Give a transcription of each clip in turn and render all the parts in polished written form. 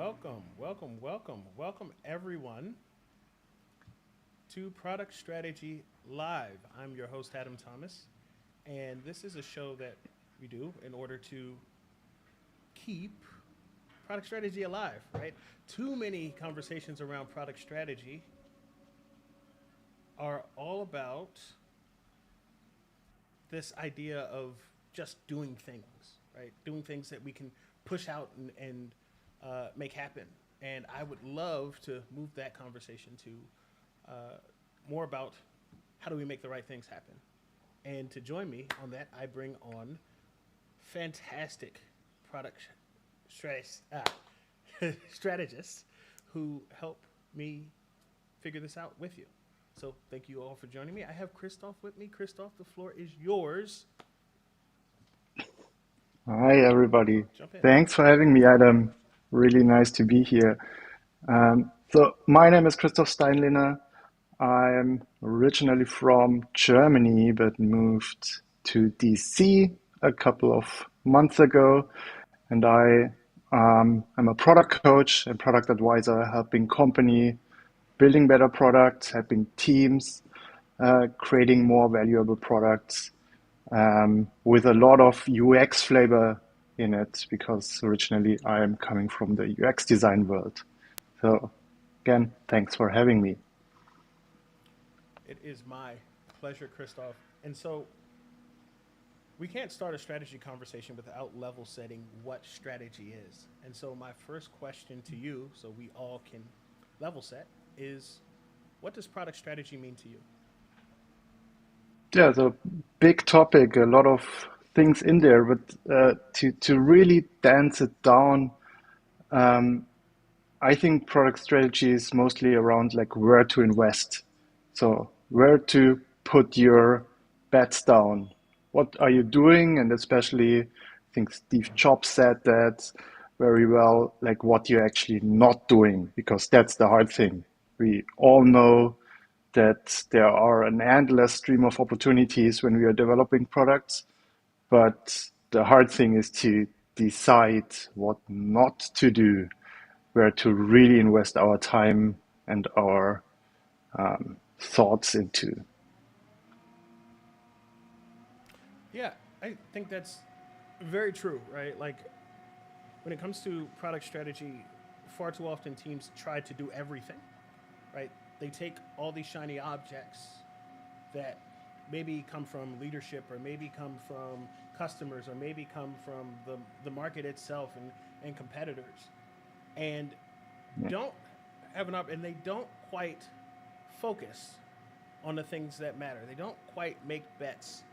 welcome everyone to Product Strategy Live. I'm your host, Adam Thomas, and this is a show that we do in order to keep product strategy alive, right? Too many conversations around product strategy are all about this idea of just doing things, right? Doing things that we can push out and make happen. And I would love to move that conversation to more about how do we make the right things happen. And to join me on that, I bring on fantastic product strategists who help me figure this out with you. So thank you all for joining me. I have Christoph with me. Christoph, the floor is yours. Hi, everybody. Jump in. Thanks for having me, Adam. Really nice to be here. My name is Christoph Steinlehner. I'm originally from Germany, but moved to DC a couple of months ago. And I'm a product coach and product advisor, helping company building better products, helping teams creating more valuable products with a lot of UX flavor in it because originally I am coming from the UX design world. So again, thanks for having me. It is my pleasure, Christoph. And so we can't start a strategy conversation without level setting what strategy is. And so my first question to you, so we all can level set, is what does product strategy mean to you? Yeah, so big topic, a lot of things in there, but to really dance it down, um, I think product strategy is mostly around like where to invest. So where to put your bets down. What are you doing? And especially, I think Steve Jobs said that very well, like what you're actually not doing, because that's the hard thing. We all know that there are an endless stream of opportunities when we are developing products, but the hard thing is to decide what not to do, where to really invest our time and our thoughts into. Yeah, I think that's very true, right? Like when it comes to product strategy, far too often teams try to do everything, right? They take all these shiny objects that maybe come from leadership or maybe come from customers or maybe come from the market itself and competitors and don't have an and they don't quite focus on the things that matter. They don't quite make bets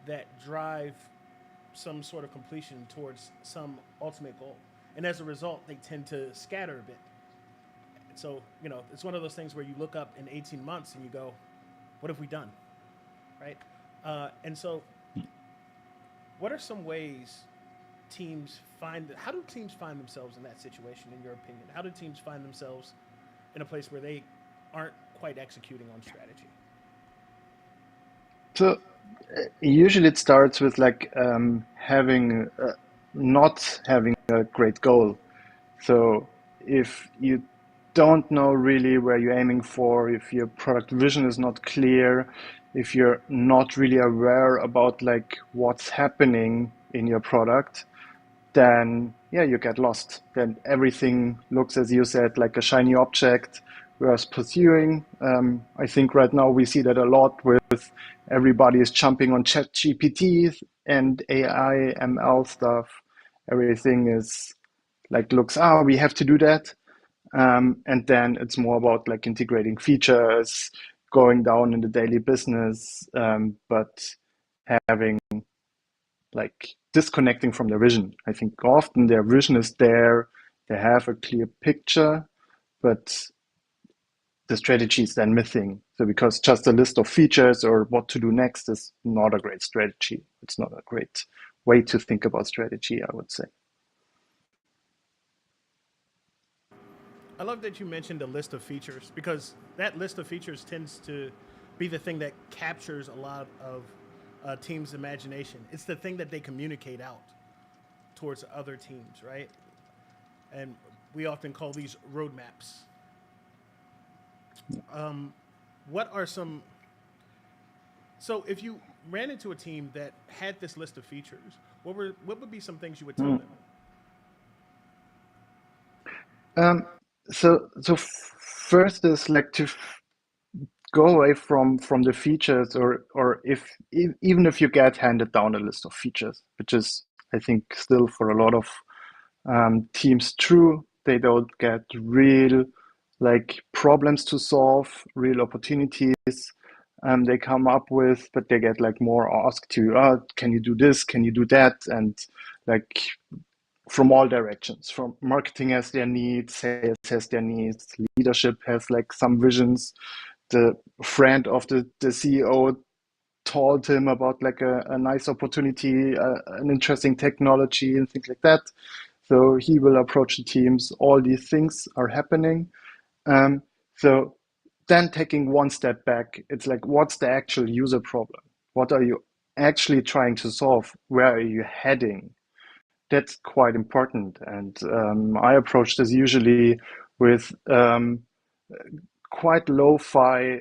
that drive some sort of completion towards some ultimate goal. And as a result, they tend to scatter a bit. So, it's one of those things where you look up in 18 months and you go, what have we done? Right? And so, what are some ways how do teams find themselves in that situation, in your opinion? How do teams find themselves in a place where they aren't quite executing on strategy? So usually it starts with like having not having a great goal. So if you don't know really where you're aiming for, if your product vision is not clear, if you're not really aware about like what's happening in your product, then yeah, you get lost. Then everything looks, as you said, like a shiny object worth pursuing. I think right now we see that a lot with everybody is jumping on chat GPT and AI, ML stuff. Everything is like looks, we have to do that. And then it's more about like integrating features, going down in the daily business, but having like disconnecting from their vision. I think often their vision is there, they have a clear picture, but the strategy is then missing. So because just a list of features or what to do next is not a great strategy. It's not a great way to think about strategy, I would say. I love that you mentioned a list of features because that list of features tends to be the thing that captures a lot of teams' imagination. It's the thing that they communicate out towards other teams, right? and we often call these roadmaps. What are some So if you ran into a team that had this list of features, what would be some things you would tell Mm. them? Um, so first is like to go away from the features, or if even if you get handed down a list of features, which is I think still for a lot of teams true, they don't get real like problems to solve, real opportunities they come up with, but they get like more asked to, can you do this, can you do that, and like from all directions. From marketing has their needs, sales has their needs, leadership has like some visions. The friend of the CEO told him about like a nice opportunity, an interesting technology, and things like that. So he will approach the teams. All these things are happening. Um, so then taking one step back, it's like, what's the actual user problem? What are you actually trying to solve? Where are you heading? That's quite important. And I approach this usually with quite lo-fi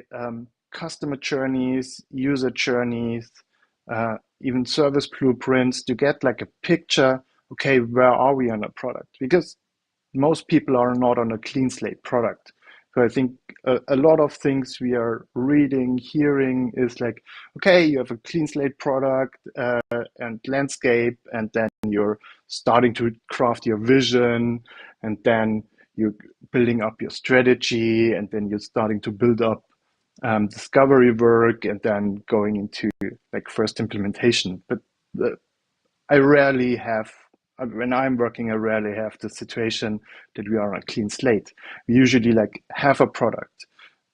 customer journeys, user journeys, even service blueprints to get like a picture. Okay, where are we on a product? Because most people are not on a clean slate product. So I think a lot of things we are reading, hearing is like, okay, you have a clean slate product and landscape, and then you're starting to craft your vision, and then you're building up your strategy, and then you're starting to build up discovery work, and then going into like first implementation. But the, I rarely have, when I'm working, I rarely have the situation that we are on a clean slate. We usually like have a product,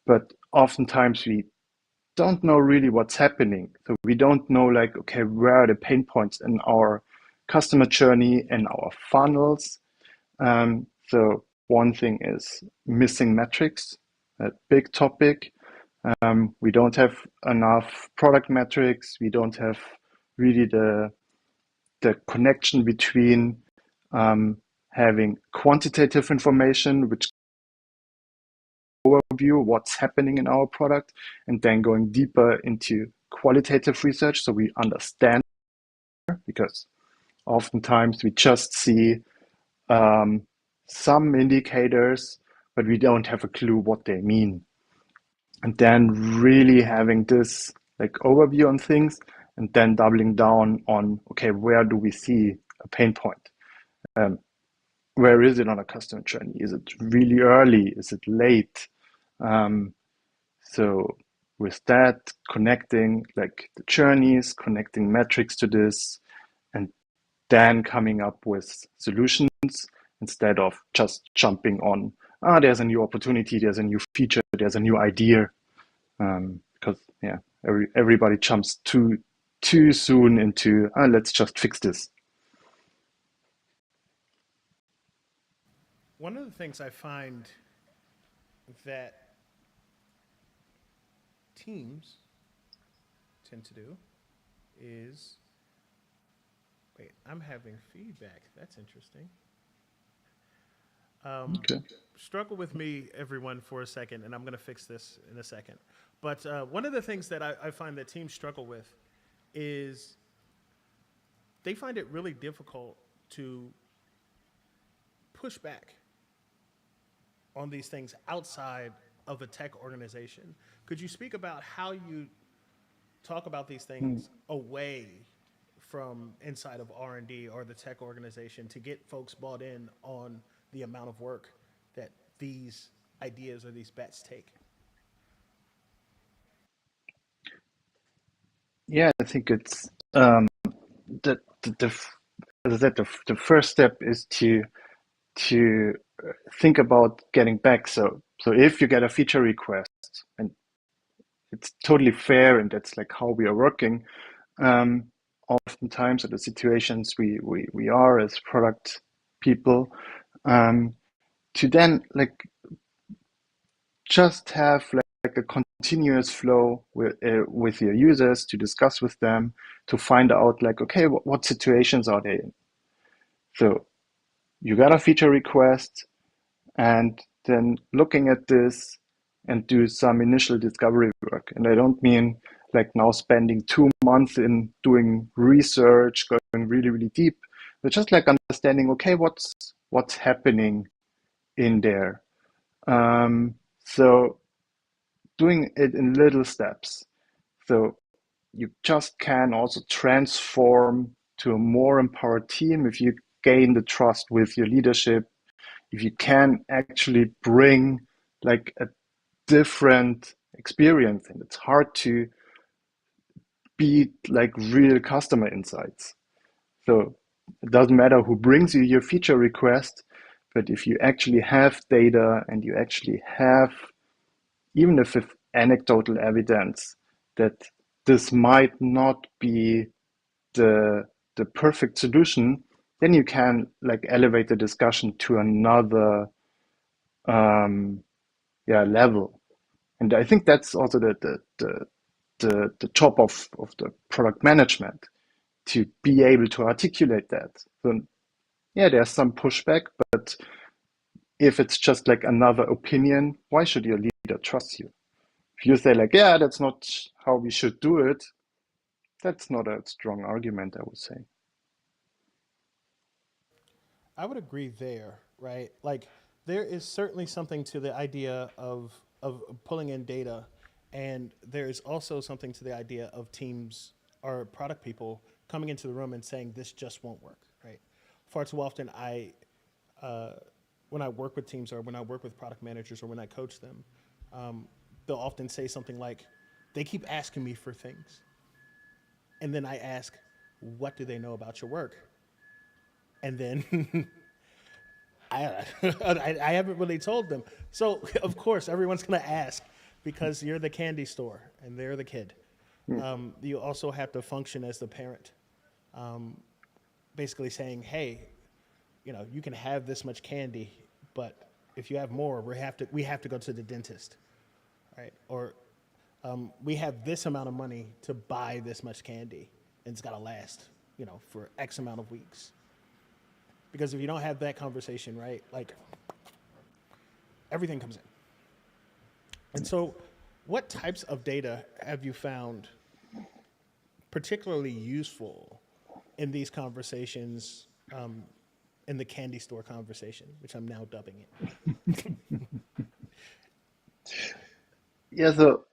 but oftentimes we don't know really what's happening. So we don't know like, okay, where are the pain points in our customer journey and our funnels? So one thing is missing metrics, a big topic. We don't have enough product metrics. We don't have really the connection between having quantitative information, which overview what's happening in our product, and then going deeper into qualitative research so we understand, because oftentimes we just see um, some indicators, but we don't have a clue what they mean. And then really having this like overview on things, and then doubling down on, okay, where do we see a pain point? Um, where is it on a customer journey? Is it really early? Is it late? Um, so with that, connecting like the journeys, connecting metrics to this, and then coming up with solutions instead of just jumping on, there's a new opportunity, there's a new feature, there's a new idea. Because yeah, everybody jumps too soon into, let's just fix this. One of the things I find that teams tend to do is wait, I'm having feedback. That's interesting. Okay. Struggle with me, everyone, for a second, and I'm going to fix this in a second. But one of the things that I find that teams struggle with is they find it really difficult to push back on these things outside of a tech organization. Could you speak about how you talk about these Mm. things away from inside of R&D or the tech organization to get folks bought in on the amount of work that these ideas or these bets take? Yeah, I think it's the as I said, the first step is to think about getting back. So if you get a feature request, and it's totally fair, and that's like how we are working. Um, Oftentimes, at the situations we are as product people, um, to then like just have like a continuous flow with your users to discuss with them, to find out like, okay, what situations are they in? So you got a feature request, and then looking at this and do some initial discovery work. And I don't mean like now spending 2 months in doing research, going really, really deep, but just like understanding, okay, what's happening in there. So doing it in little steps. So you just can also transform to a more empowered team if you gain the trust with your leadership, if you can actually bring like a different experience. And it's hard to beat like real customer insights. So it doesn't matter who brings you your feature request, but if you actually have data and you actually have, even if with anecdotal evidence, that this might not be the the perfect solution, then you can like elevate the discussion to another um, level. And I think that's also the job of the product management, to be able to articulate that. So yeah, there's some pushback, but if it's just like another opinion, why should your leader trust you? If you say like, yeah, that's not how we should do it, that's not a strong argument, I would say. I would agree there, right? Like there is certainly something to the idea of pulling in data, and there is also something to the idea of teams or product people coming into the room and saying this just won't work, right? Far too often, uh, when I work with teams or when I work with product managers or when I coach them, um, they'll often say something like, "They keep asking me for things," and then I ask, "What do they know about your work?" And then I haven't really told them. So of course everyone's gonna ask because you're the candy store and they're the kid. You also have to function as the parent, basically saying, "Hey, you can have this much candy, but if you have more, we have to go to the dentist, right? Or we have this amount of money to buy this much candy, and it's got to last, for X amount of weeks." Because if you don't have that conversation, right, like everything comes in. And so, what types of data have you found particularly useful in these conversations, in the candy store conversation, which I'm now dubbing it? Yeah, so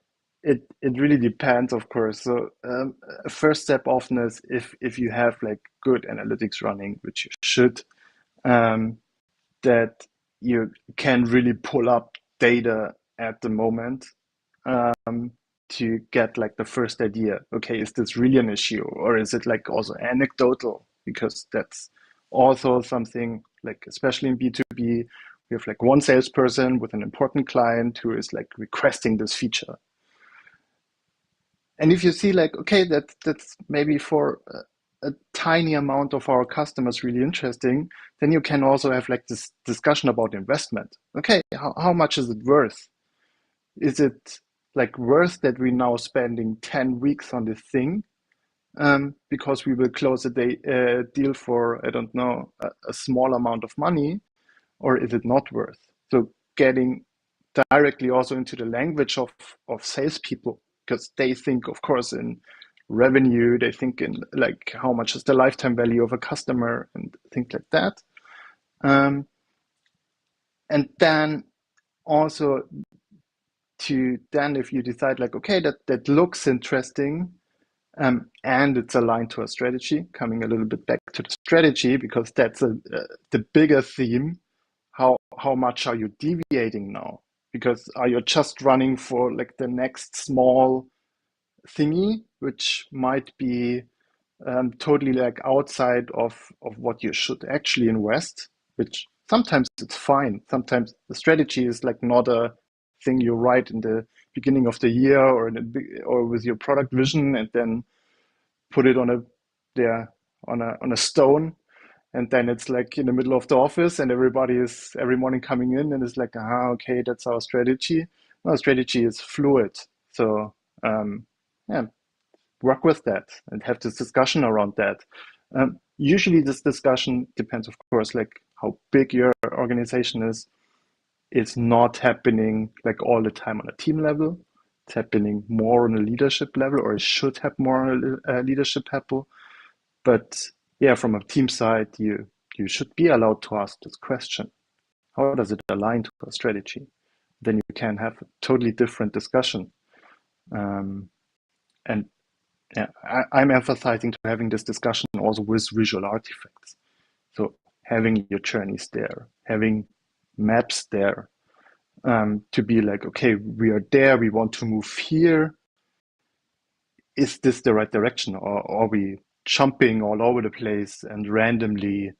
it really depends, of course. So a first step often is if you have like good analytics running, which you should, um, that you can really pull up data at the moment, to get like the first idea. Okay, is this really an issue, or is it like also anecdotal? Because that's also something like, especially in B2B, we have like one salesperson with an important client who is like requesting this feature. And if you see like, okay, that's maybe for a tiny amount of our customers really interesting, then you can also have like this discussion about investment. Okay, how much is it worth? Is it like worth that we now spending 10 weeks on this thing, because we will close a deal for, I don't know, a small amount of money, or is it not worth? So getting directly also into the language of salespeople, because they think, of course, in revenue, they think in like how much is the lifetime value of a customer and things like that. Um, and then also to then, if you decide like, okay, that looks interesting, and it's aligned to a strategy, coming a little bit back to the strategy, because that's the bigger theme. How much are you deviating now? Because are you just running for like the next small thingy, which might be totally like outside of what you should actually invest, which sometimes it's fine. Sometimes the strategy is like not a thing you write in the beginning of the year, or with your product vision, and then put it on a there on a stone, and then it's like in the middle of the office, and everybody is every morning coming in and it's like, okay, that's our strategy. No, strategy is fluid. So yeah, work with that and have this discussion around that. Usually this discussion depends, of course, like how big your organization is, it's not happening like all the time on a team level. It's happening more on a leadership level, or it should have more on a leadership level. But yeah, from a team side, you should be allowed to ask this question. How does it align to a strategy? Then you can have a totally different discussion. Um, and yeah, I'm emphasizing to having this discussion also with visual artifacts. So having your journeys there, having maps there, to be like, okay, we are there, we want to move here. Is this the right direction, or are we jumping all over the place and randomly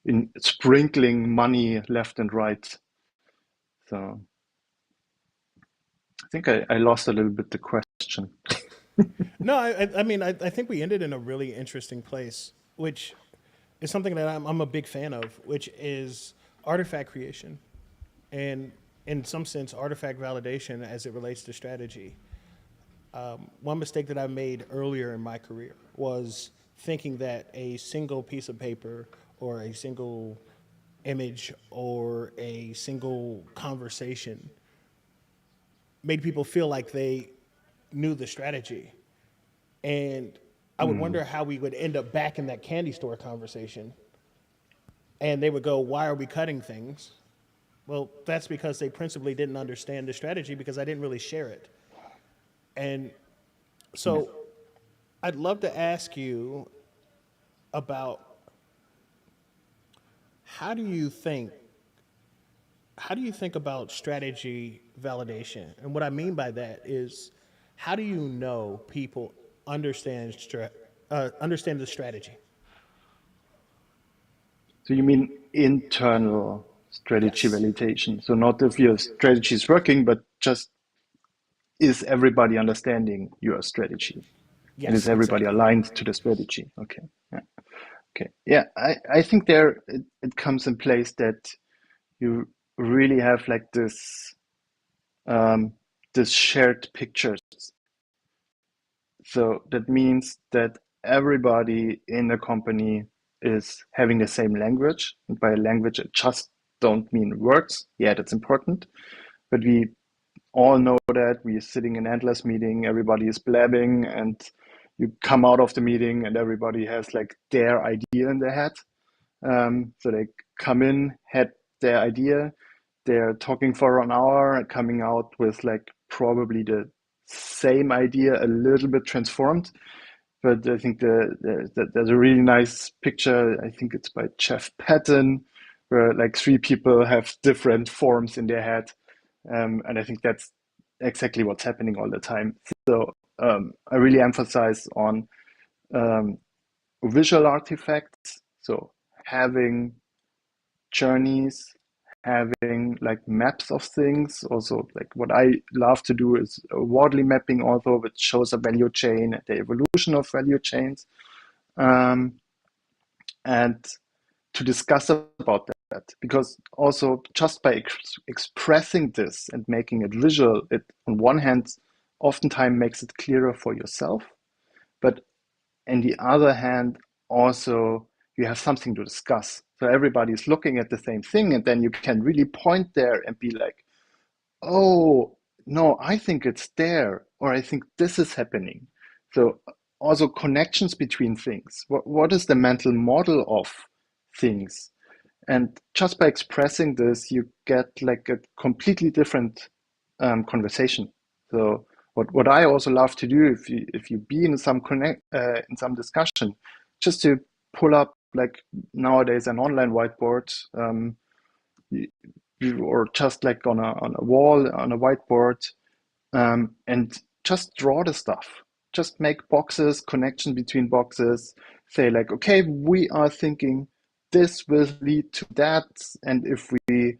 in sprinkling money left and right? So I think I lost a little bit the question. No, I mean, I think we ended in a really interesting place, which is something that I'm a big fan of, which is artifact creation and, in some sense, artifact validation as it relates to strategy. One mistake that I made earlier in my career was thinking that a single piece of paper or a single image or a single conversation made people feel like they knew the strategy. And I would Mm, wonder how we would end up back in that candy store conversation. And they would go, "Why are we cutting things?" Well, that's because they principally didn't understand the strategy because I didn't really share it. And yeah. so I'd love to ask you about how do you think how do you think about strategy validation? And what I mean by that is how do you know people understand the strategy? So you mean internal strategy Yes. validation? So not if your strategy is working, but just is everybody understanding your strategy? And is Yes, everybody exactly. aligned to the strategy? Okay. Yeah. Okay. Yeah. I think there it comes in place that you really have like um, this shared pictures. So that means that everybody in the company is having the same language. And by language, I just don't mean words. Yeah, that's important. But we all know that we're sitting in endless meeting, everybody is blabbing, and you come out of the meeting and everybody has like their idea in their head. So they come in, had their idea, they're talking for an hour and coming out with like probably the same idea, a little bit transformed. But I think there's a really nice picture. I think it's by Jeff Patton, where like three people have different forms in their head, and I think that's exactly what's happening all the time. So I really emphasize on um, visual artifacts. So having journeys, having like maps of things. Also, like what I love to do is Wardley mapping, also, which shows a value chain, the evolution of value chains, um, and to discuss about that. Because also, just by expressing this and making it visual, it on one hand, oftentimes makes it clearer for yourself, but on the other hand, also you have something to discuss. So everybody's looking at the same thing, and then you can really point there and be like, oh, no, I think it's there, or I think this is happening. So also connections between things. What is the mental model of things? And just by expressing this, you get like a completely different conversation. So what I also love to do, if you be in some in some discussion, just to pull up like nowadays an online whiteboard, you- or just like on a wall on a whiteboard, and just draw the stuff. Just make boxes, connection between boxes. Say like, okay, we are thinking this will lead to that, and if we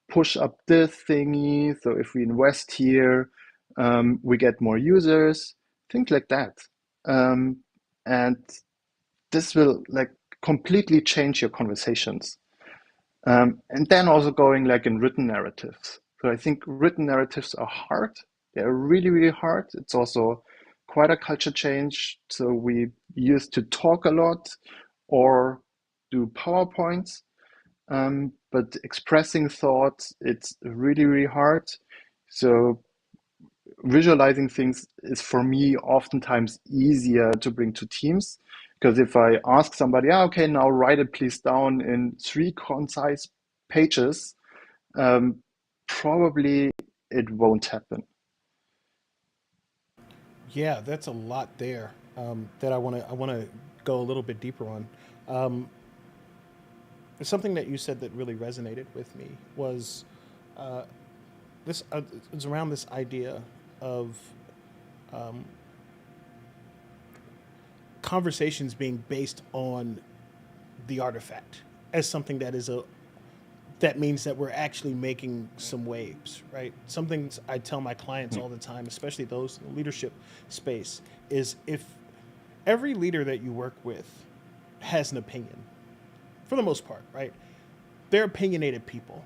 push up this thingy, so if we invest here, we get more users. Things like that, and this will like completely change your conversations. And then also going like in written narratives. So I think written narratives are hard. They're really, really hard. It's also quite a culture change. So we used to talk a lot or do PowerPoints. but expressing thoughts, it's really, really hard. So visualizing things is for me oftentimes easier to bring to teams because if I ask somebody, okay, now write it please down in three concise pages, um, probably it won't happen. Yeah, that's a lot there that I want to go a little bit deeper on. Um, Something that you said that really resonated with me was uh, this. It's around this idea of um, conversations being based on the artifact as something that is a that means that we're actually making some waves, right? Some things I tell my clients all the time, especially those in the leadership space, is if every leader that you work with has an opinion, for the most part, right? They're opinionated people.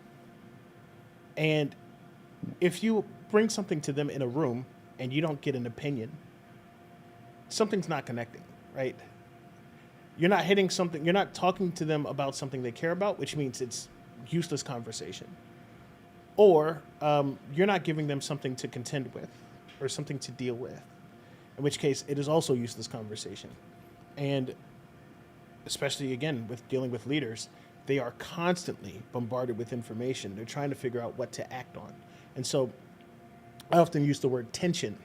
And if you bring something to them in a room and you don't get an opinion, something's not connecting, right? You're not hitting something, you're not talking to them about something they care about, which means it's useless conversation. Or you're not giving them something to contend with or something to deal with, in which case it is also useless conversation. And especially again with dealing with leaders, they are constantly bombarded with information. They're trying to figure out what to act on. And so I often use the word tension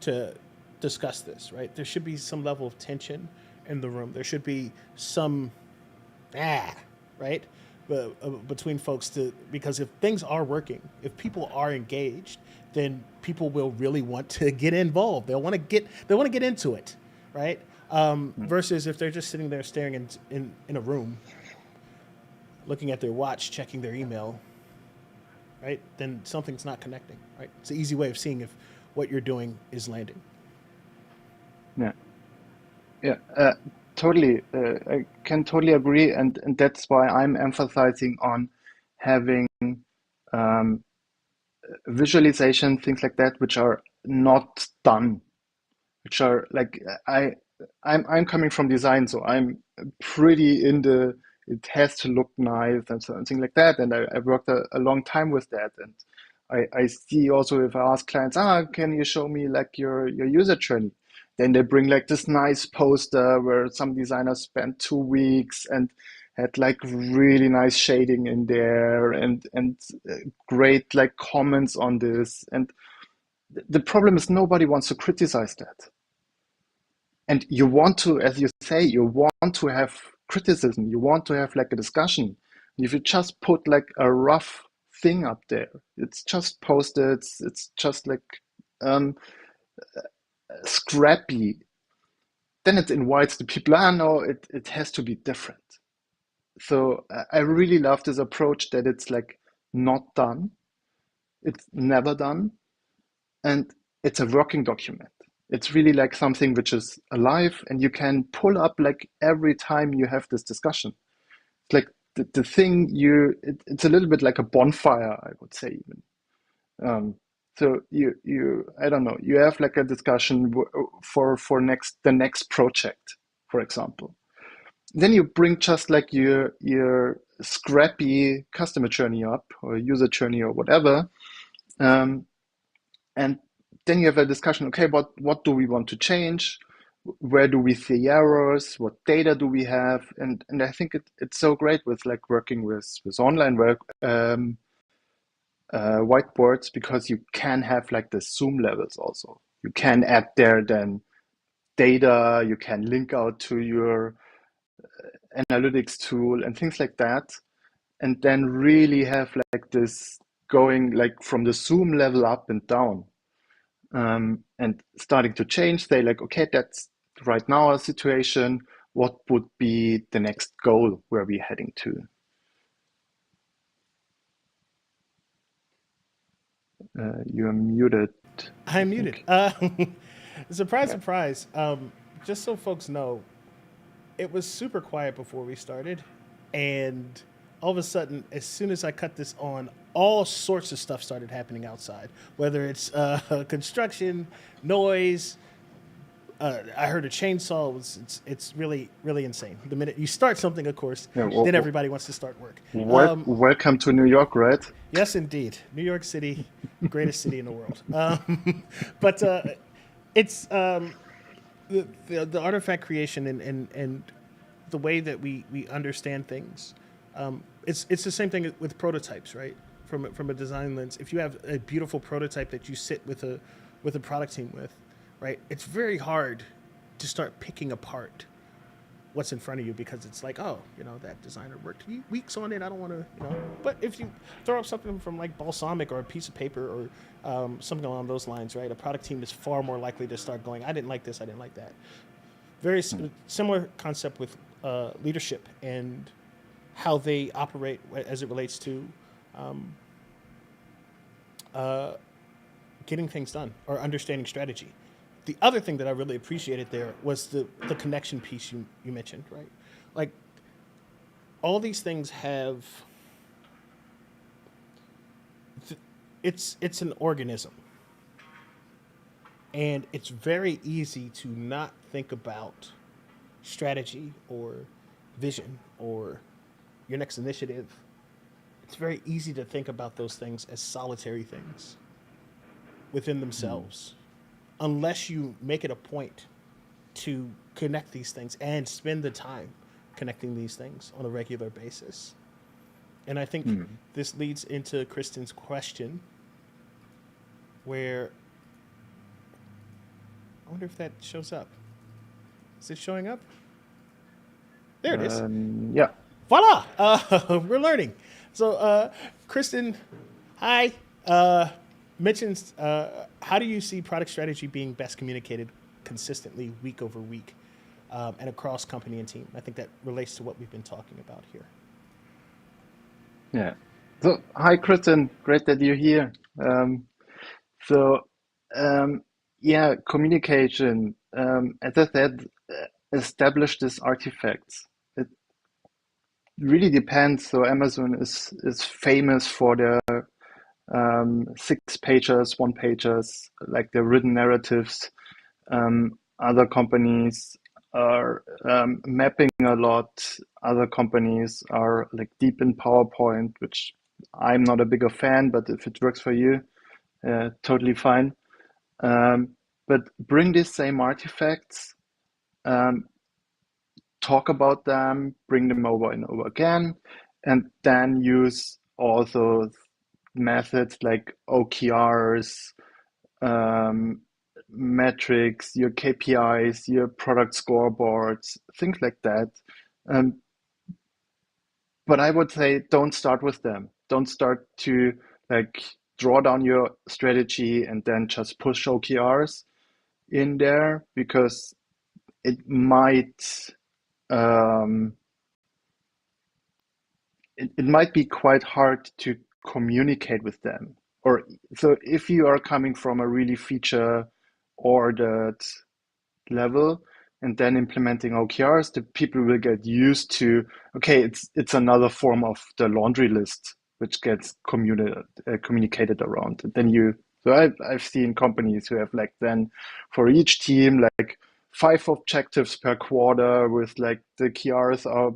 to discuss this, right? There should be some level of tension in the room. There should be some ah, right? Between folks to because if things are working, if people are engaged, then people will really want to get involved. They want to get into it, right? Versus if they're just sitting there staring in a room, looking at their watch, checking their email, right? Then something's not connecting, right? It's an easy way of seeing if what you're doing is landing. Yeah, yeah, totally. I can totally agree, and that's why I'm emphasizing on having um, visualization, things like that, which are not done, which are like I'm coming from design, so I'm pretty in the it has to look nice and something like that. And I worked a long time with that. And I see also if I ask clients, can you show me like your user journey? Then they bring like this nice poster where some designers spent 2 weeks and had like really nice shading in there and great like comments on this. And the problem is nobody wants to criticize that. And you want to, as you say, you want to have criticism, you want to have like a discussion. If you just put like a rough thing up there, it's just post-its, it's just like um, scrappy, then it invites the people, no, it has to be different. So I really love this approach that it's like not done, it's never done, and it's a working document. It's really like something which is alive and you can pull up like every time you have this discussion. It's like the thing it's a little bit like a bonfire, I would say even. So I don't know, you have like a discussion for the next project, for example. Then you bring just like your scrappy customer journey up or user journey or whatever. Um, and then you have a discussion, okay, what do we want to change? Where do we see errors? What data do we have? And I think it's so great with like working with online work whiteboards because you can have like the Zoom levels also. You can add there then data, you can link out to your analytics tool and things like that. And then really have like this going like from the Zoom level up and down. And starting to change, they like, okay, that's right now our situation. What would be the next goal where we're heading to? You're muted, I I'm muted. think. Surprise, Yeah. surprise. Just so folks know, it was super quiet before we started, and all of a sudden, as soon as I cut this on, all sorts of stuff started happening outside. Whether it's construction, noise, I heard a chainsaw was it's really really insane. The minute you start something, of course, Yeah, then everybody wants to start work. welcome to New York, right? Yes, indeed, New York City, greatest city in the world. But it's the artifact creation and the way that we understand things. It's the same thing with prototypes, right? From a design lens, if you have a beautiful prototype that you sit with a product team with, right? It's very hard to start picking apart what's in front of you because it's like, oh, that designer worked weeks on it. I don't want to. But if you throw up something from like balsamic or a piece of paper or something along those lines, right? A product team is far more likely to start going, I didn't like this, I didn't like that. Very similar concept with leadership and how they operate as it relates to uh, getting things done or understanding strategy. The other thing that I really appreciated there was the connection piece you mentioned, right? Like all these things have it's an organism, and it's very easy to not think about strategy or vision or your next initiative. It's very easy to think about those things as solitary things within themselves unless you make it a point to connect these things and spend the time connecting these things on a regular basis. And I think this leads into Kristen's question, where I wonder if that shows up. Is it showing up? There it is. Yeah. Voila! We're learning. So, Kristen, hi. Mentions how do you see product strategy being best communicated consistently week over week and across company and team? I think that relates to what we've been talking about here. Yeah. So, hi, Kristen. Great that you're here. So, um, yeah, communication. As I said, establish these artifacts. It really depends. So, Amazon is famous for their six pages, one pages, like the written narratives. Other companies are mapping a lot. Other companies are like deep in PowerPoint, which I'm not a bigger fan, but if it works for you, totally fine. Um, but bring these same artifacts, um, talk about them, bring them over and over again, and then use also methods like OKRs, um, metrics, your KPIs, your product scoreboards, things like that. Um, but I would say don't start with them. Don't start to like draw down your strategy and then just push OKRs in there because it might um, it might be quite hard to communicate with them. Or so if you are coming from a really feature ordered level and then implementing OKRs, the people will get used to, okay, it's another form of the laundry list which gets communicated around. And then so I've seen companies who have like then for each team like five objectives per quarter with like the KRs are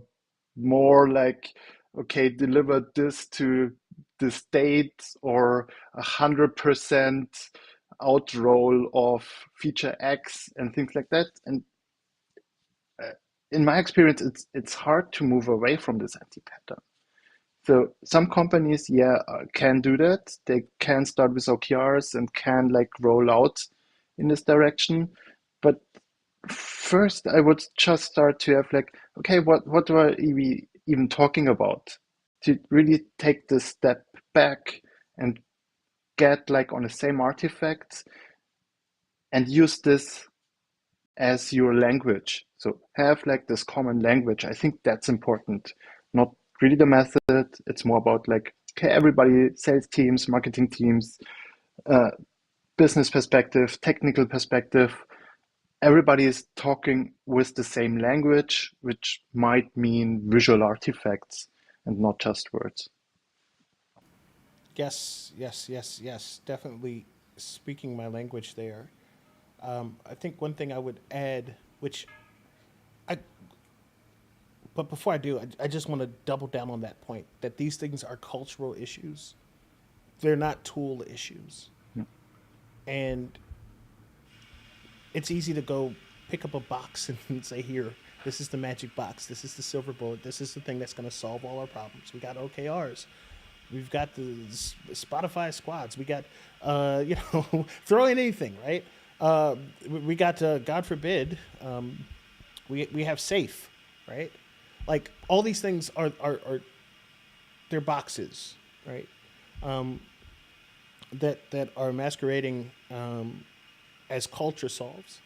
more like, okay, deliver this to this date or 100% outroll of feature X and things like that. And in my experience, it's hard to move away from this anti-pattern. So some companies, yeah, can do that. They can start with OKRs and can like roll out in this direction. But first, I would just start to have like, okay, what are we even talking about? To really take the step back and get like on the same artifacts and use this as your language. So have like this common language. I think that's important. Not really the method. It's more about like, okay, everybody, sales teams, marketing teams, uh, business perspective, technical perspective, everybody is talking with the same language, which might mean visual artifacts and not just words. Yes, yes, yes, yes. Definitely speaking my language there. I think one thing I would add, which I, but before I do, I just want to double down on that point that these things are cultural issues. They're not tool issues. And it's easy to go pick up a box and say, here, this is the magic box. This is the silver bullet. This is the thing that's going to solve all our problems. We got OKRs. We've got the Spotify squads. We got, throw in anything, right? We got, God forbid, we have safe, right? Like all these things are they're boxes, right? Um, that are masquerading as culture solves,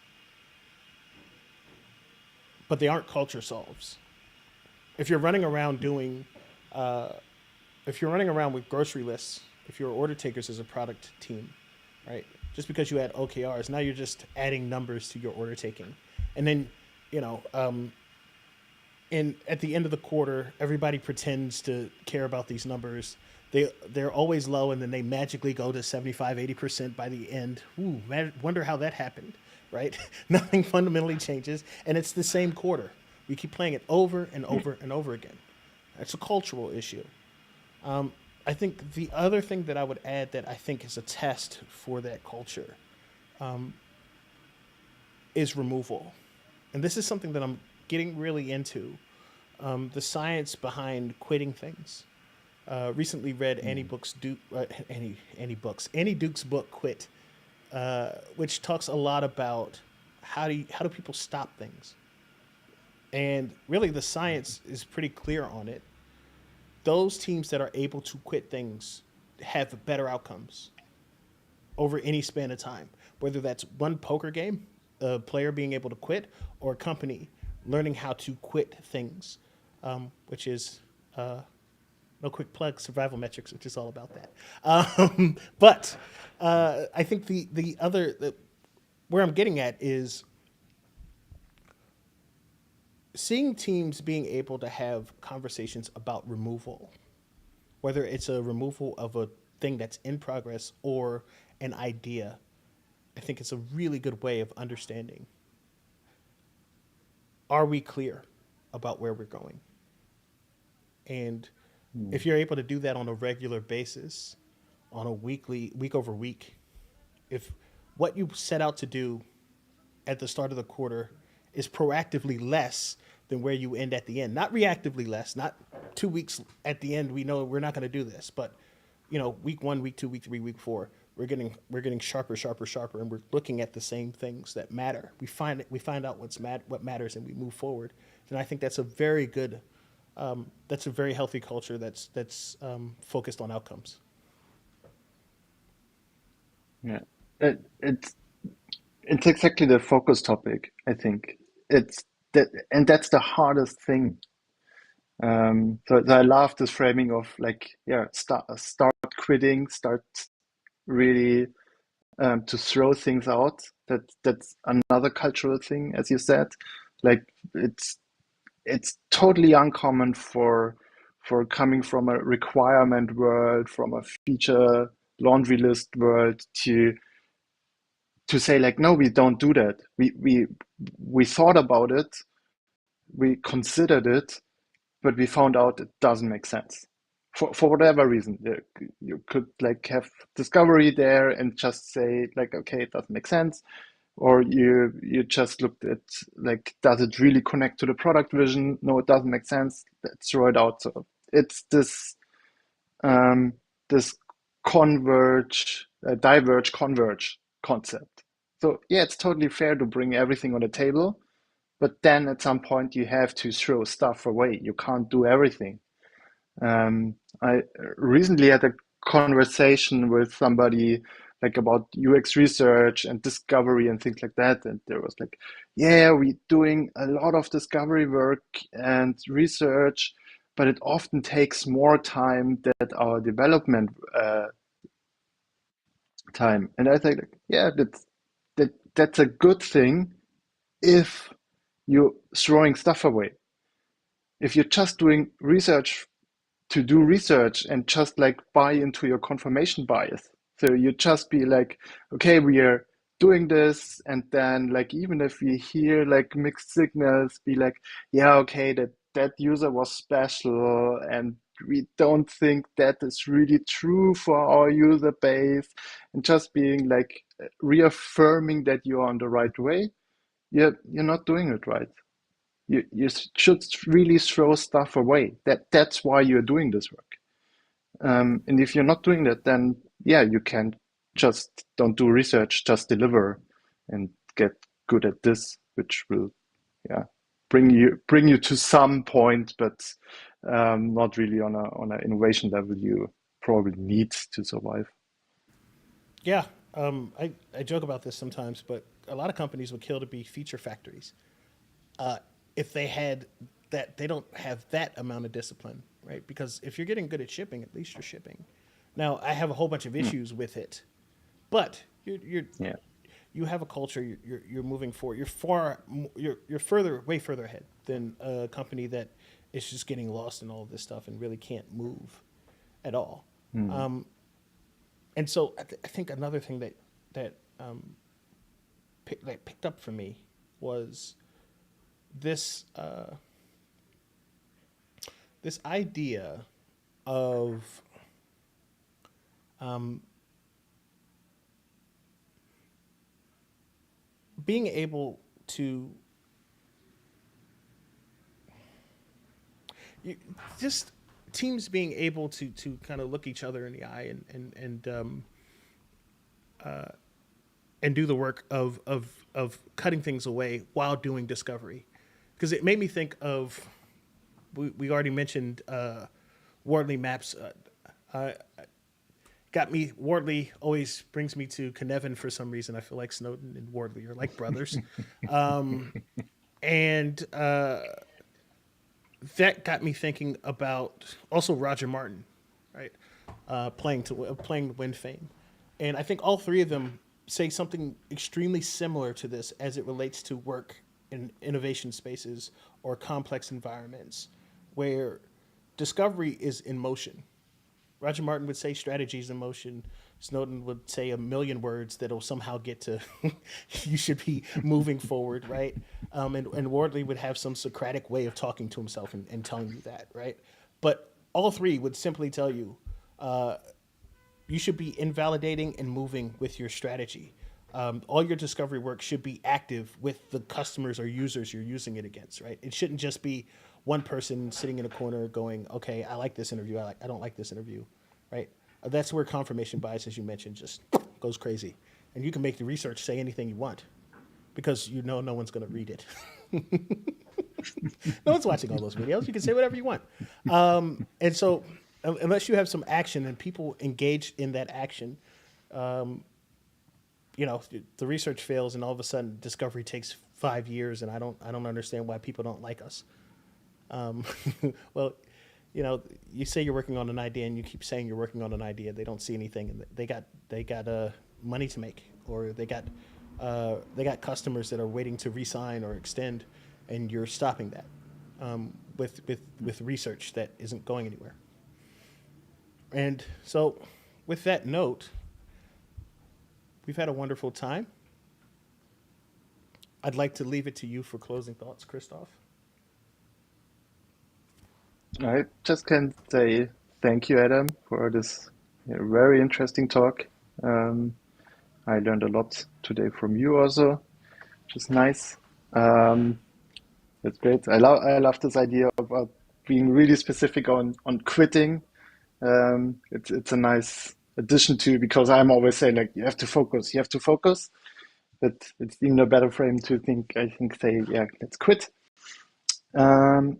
but they aren't culture solves. If you're running around doing, uh, if you're running around with grocery lists, if you're order takers as a product team, right? Just because you add OKRs, now you're just adding numbers to your order taking, and then, you know, and at the end of the quarter, everybody pretends to care about these numbers. They're always low, and then they magically go to 75, 80% by the end. Ooh, man, wonder how that happened, right? Nothing fundamentally changes, and it's the same quarter. We keep playing it over and over and over again. It's a cultural issue. I think the other thing that I would add that I think is a test for that culture is removal. And this is something that I'm getting really into, the science behind quitting things. Recently read Annie Duke's book Quit, which talks a lot about how do people stop things, and really the science is pretty clear on it. Those teams that are able to quit things have better outcomes over any span of time, whether that's one poker game, a player being able to quit, or a company learning how to quit things, which is no quick plug, survival metrics, which is all about that. But I think where I'm getting at is seeing teams being able to have conversations about removal, whether it's a removal of a thing that's in progress or an idea. I think it's a really good way of understanding, are we clear about where we're going? And if you're able to do that on a regular basis, on a week over week, if what you set out to do at the start of the quarter is proactively less than where you end at the end, not reactively less, not 2 weeks at the end, we know we're not going to do this, but week one, week two, week three, week four, we're getting sharper, sharper, sharper, and we're looking at the same things that matter. We find out what matters, and we move forward. And I think that's a very good, that's a very healthy culture that's focused on outcomes. Yeah, it's exactly the focus topic. I think it's that, and that's the hardest thing. So I love this framing of like, yeah, start quitting, start really to throw things out. That's another cultural thing, as you said. Like it's it's totally uncommon for coming from a requirement world, from a feature laundry list world to say like, no, we don't do that. We thought about it, we considered it, but we found out it doesn't make sense for whatever reason. You could like have discovery there and just say like, okay, it doesn't make sense, or you just looked at like, does it really connect to the product vision? No, it doesn't make sense. Let's throw it out. So it's um, this diverge, converge concept. So yeah, it's totally fair to bring everything on the table, but then at some point you have to throw stuff away. You can't do everything. I recently had a conversation with somebody like about UX research and discovery and things like that, and there was like, yeah, we're doing a lot of discovery work and research, but it often takes more time than our development time. And I think, like, yeah, that's a good thing if you're throwing stuff away. If you're just doing research to do research and just like buy into your confirmation bias. So you just be like, okay, we are doing this, and then like even if we hear like mixed signals, be like, yeah, okay, that user was special, and we don't think that is really true for our user base, and just being like reaffirming that you're on the right way, you're not doing it right. You should really throw stuff away. That's why you're doing this work. And if you're not doing that, then yeah, you can just don't do research, just deliver and get good at this, which will yeah bring you to some point, but not really on a innovation level you probably need to survive. Yeah, I joke about this sometimes, but a lot of companies would kill to be feature factories uh, if they had that. They don't have that amount of discipline, right? Because if you're getting good at shipping, at least you're shipping. Now, I have a whole bunch of Hmm. issues with it, but Yeah. you have a culture. You're moving forward. You're further, way further ahead than a company that is just getting lost in all of this stuff and really can't move at all. Hmm. Um, and so I think another thing that that picked up for me was this this idea of um, being able to you, just teams being able to kind of look each other in the eye and do the work of cutting things away while doing discovery, because it made me think of we already mentioned Wardley maps. Got me. Wardley always brings me to Cynefin for some reason. I feel like Snowden and Wardley are like brothers, and that got me thinking about also Roger Martin, right? Playing to win fame, and I think all three of them say something extremely similar to this as it relates to work in innovation spaces or complex environments where discovery is in motion. Roger Martin would say strategies in motion. Snowden would say a million words that'll somehow get to you should be moving forward, right? And Wardley would have some Socratic way of talking to himself and telling you that, right? But all three would simply tell you you should be invalidating and moving with your strategy. All your discovery work should be active with the customers or users you're using it against, right? It shouldn't just be one person sitting in a corner going, "Okay, I like this interview. I don't like this interview," right? That's where confirmation bias, as you mentioned, just goes crazy, and you can make the research say anything you want because you know no one's going to read it. No one's watching all those videos. You can say whatever you want, and so unless you have some action and people engage in that action, you know the research fails and all of a sudden discovery takes 5 years and I don't understand why people don't like us. um, well, you know, you say you're working on an idea and you keep saying you're working on an idea, they don't see anything and they got money to make, or they got customers that are waiting to re-sign or extend, and you're stopping that with research that isn't going anywhere. And so with that note, we've had a wonderful time. I'd like to leave it to you for closing thoughts, Christoph. I just can say thank you, Adam, for this very interesting talk. Um, I learned a lot today from you also, which is nice. Um, that's great. I love this idea about being really specific on quitting. It's a nice addition to, because I'm always saying like you have to focus, but it's even a better frame to think. I think say yeah, let's quit. Um,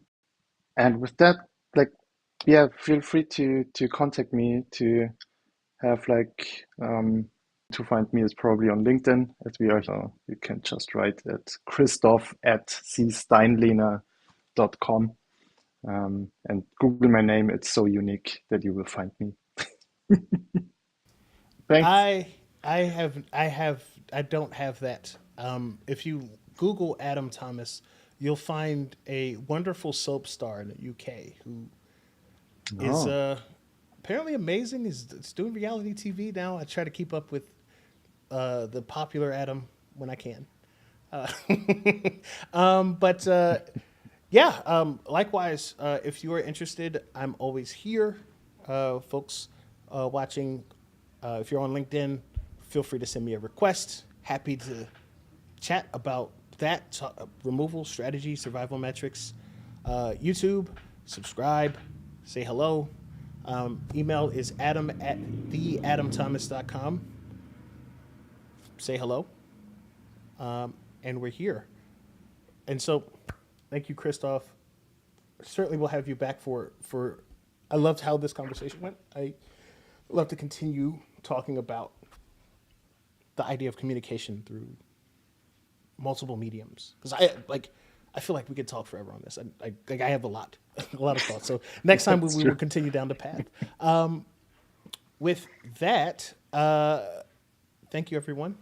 and with that, like yeah, feel free to contact me to have like to find me is probably on LinkedIn as we are. So you can just write at Christoph at csteinlehner.com and Google my name. It's so unique that you will find me. Thanks. I don't have that. If you Google Adam Thomas, you'll find a wonderful soap star in the UK who is Oh, apparently amazing. Is doing reality TV now. I try to keep up with the popular Adam when I can. But yeah, likewise, if you are interested, I'm always here. Folks watching, if you're on LinkedIn, feel free to send me a request. Happy to chat about that, removal strategy, survival metrics. YouTube, subscribe, say hello. Email is adam@theadamthomas.com. Say hello. And we're here. And so, thank you, Christoph. Certainly, we'll have you back for. I loved how this conversation went. I love to continue talking about the idea of communication through multiple mediums, because I feel like we could talk forever on this. I have a lot of thoughts. So next time we will continue down the path. With that, thank you, everyone,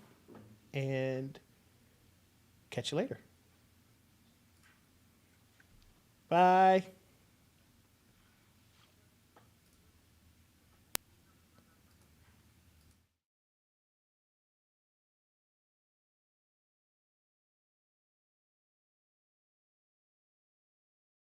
and catch you later. Bye.